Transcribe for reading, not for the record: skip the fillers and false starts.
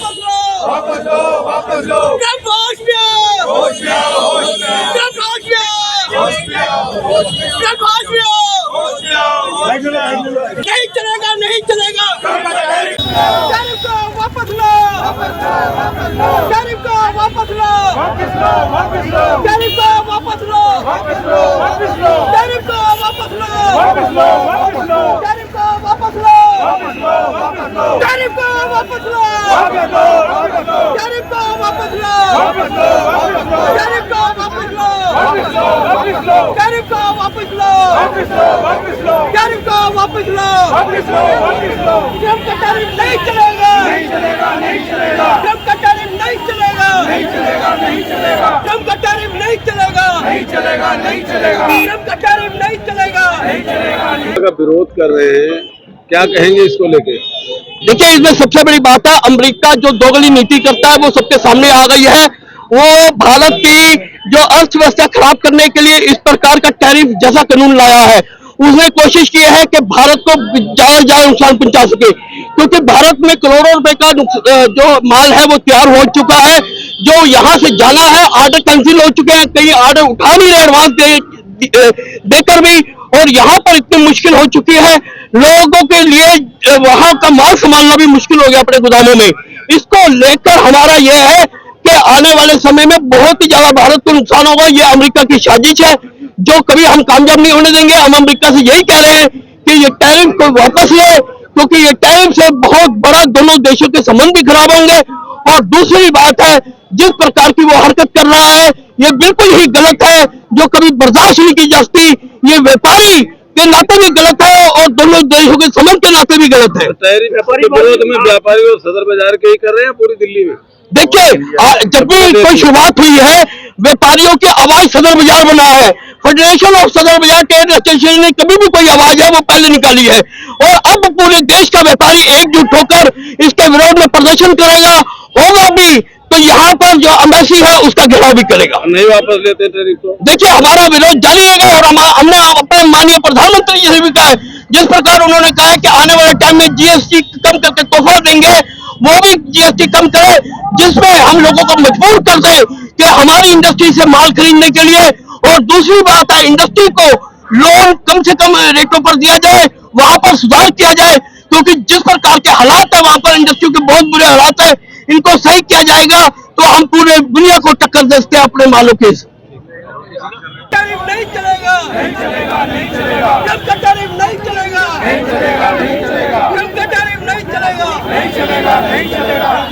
वापस लो, वापस लो, वापस लो। ट्रम्प होश में आओ, होश में आओ, होश में आओ, ट्रम्प होश में आओ, होश में आओ, होश में आओ, ट्रम्प होश में आओ। होश में आओ, होश में आओ। नहीं चलेगा, नहीं चलेगा। टैरिफ को वापस लो, टैरिफ को वापस लो, वापस लो, वापस लो, टैरिफ को वापस लो, वापस लो, वापस लो, टैरिफ को वापस लो, वापस लो, वापस लो, टैरिफ को वापस लो, वापस लो, वापस लो, टैरिफ को वापस लो, वापस लो, वापस लो, टैरिफ को वापस लो, वापस लो, वापस लो, टैरिफ को वापस लो, वापस लो, वापस लो, टैरिफ को वापस लो, वापस लो, वापस लो, टैरिफ को वापस लो। वापस लो, वापस लो। ट्रम्प का टैरिफ नहीं चलेगा, नहीं चलेगा, नहीं चलेगा, ट्रम्प का टैरिफ नहीं चलेगा, नहीं चलेगा, नहीं चलेगा, ट्रम्प का टैरिफ नहीं चलेगा, नहीं चलेगा, नहीं चलेगा, ट्रम्प का टैरिफ नहीं चलेगा। नहीं चलेगा। का विरोध कर रहे हैं, क्या कहेंगे इसको लेके? देखिए, इसमें सबसे बड़ी बात है, अमेरिका जो दोगली नीति करता है वो सबके सामने आ गई है। वो भारत की जो अर्थव्यवस्था खराब करने के लिए इस प्रकार का टैरिफ जैसा कानून लाया है, उसने कोशिश की है कि भारत को ज्यादा नुकसान पहुंचा सके, क्योंकि भारत में करोड़ों रुपए का जो माल है वो तैयार हो चुका है। जो यहाँ से जाना है, ऑर्डर कैंसिल हो चुके हैं, कई ऑर्डर उठा नहीं रहे एडवांस देकर भी, और यहाँ पर इतनी मुश्किल हो चुकी है लोगों के लिए, वहां का माल संभालना भी मुश्किल हो गया अपने गोदामों में। इसको लेकर हमारा यह है कि आने वाले समय में बहुत ही ज्यादा भारत को नुकसान होगा। ये अमेरिका की साजिश है जो कभी हम कामयाब नहीं होने देंगे। हम अमेरिका से यही कह रहे हैं कि ये टैरिफ को वापस ले, क्योंकि ये टैरिफ से बहुत बड़ा दोनों देशों के संबंध भी खराब होंगे। और दूसरी बात है, जिस प्रकार की वो हरकत कर रहा है ये बिल्कुल ही गलत है, जो कभी बर्दाश्त नहीं की जा सकती। ये व्यापारी के नाते भी गलत है और दोनों देशों के संबंध के नाते भी गलत है। टैरिफ के विरोध में व्यापारी और सदर बाजार के ही कर रहे हैं पूरी दिल्ली में। देखिए, जब भी कोई शुरुआत हुई है, व्यापारियों की आवाज सदर बाजार बना है। फेडरेशन ऑफ सदर बाजार ट्रेड एसोसिएशन ने कभी भी कोई आवाज है वो पहले निकाली है, और अब पूरे देश का व्यापारी एकजुट होकर इसके विरोध में प्रदर्शन करेगा, होगा भी, तो यहाँ पर जो एम्बेसी है उसका घेराव भी करेगा। नहीं वापस लेते टैरिफ तो देखिए, हमारा विरोध जारी रहेगा, और हमने अपने माननीय प्रधानमंत्री जी से भी कहा है, जिस प्रकार उन्होंने कहा है कि आने वाले टाइम में जीएसटी कम करके तोहफा देंगे, वो भी जीएसटी कम करे, जिसमें हम लोगों को मजबूर कर दे कि हमारी इंडस्ट्री से माल खरीदने के लिए। और दूसरी बात है, इंडस्ट्री को लोन कम से कम रेटों पर दिया जाए, वहां पर सुधार किया जाए, क्योंकि जिस प्रकार के हालात है वहां पर इंडस्ट्री के बहुत बुरे हालात है, इनको सही किया जाएगा तो हम पूरे दुनिया को टक्कर दे सकते हैं अपने मालों के। टैरिफ नहीं चलेगा, नहीं चलेगा, नहीं चलेगा, ट्रम्प का टैरिफ नहीं चलेगा, नहीं चलेगा, नहीं चलेगा, ट्रम्प का टैरिफ नहीं चलेगा। नहीं चलेगा, नहीं चलेगा।